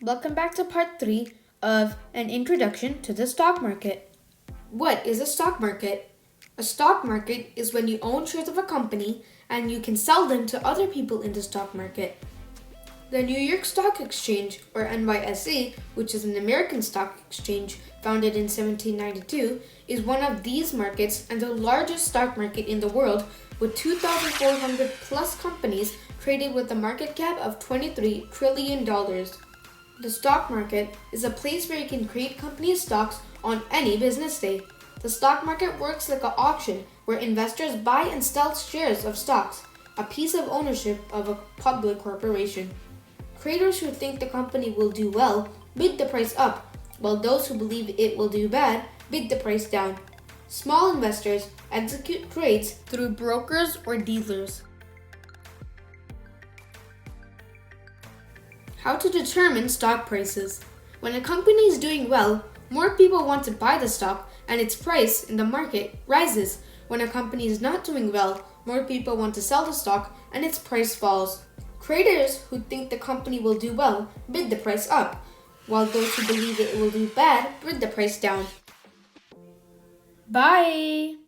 Welcome back to part 3 of an introduction to the stock market. What is a stock market? A stock market is when you own shares of a company and you can sell them to other people in the stock market. The New York Stock Exchange, or NYSE, which is an American stock exchange founded in 1792, is one of these markets and the largest stock market in the world, with 2,400 plus companies traded with a market cap of $23 trillion. The stock market is a place where you can create company stocks on any business day. The stock market works like an auction where investors buy and sell shares of stocks, a piece of ownership of a public corporation. Traders who think the company will do well bid the price up, while those who believe it will do bad bid the price down. Small investors execute trades through brokers or dealers. How to determine stock prices. When a company is doing well, more people want to buy the stock and its price in the market rises. When a company is not doing well, more people want to sell the stock and its price falls. Traders who think the company will do well bid the price up, while those who believe it will do bad bid the price down. Bye!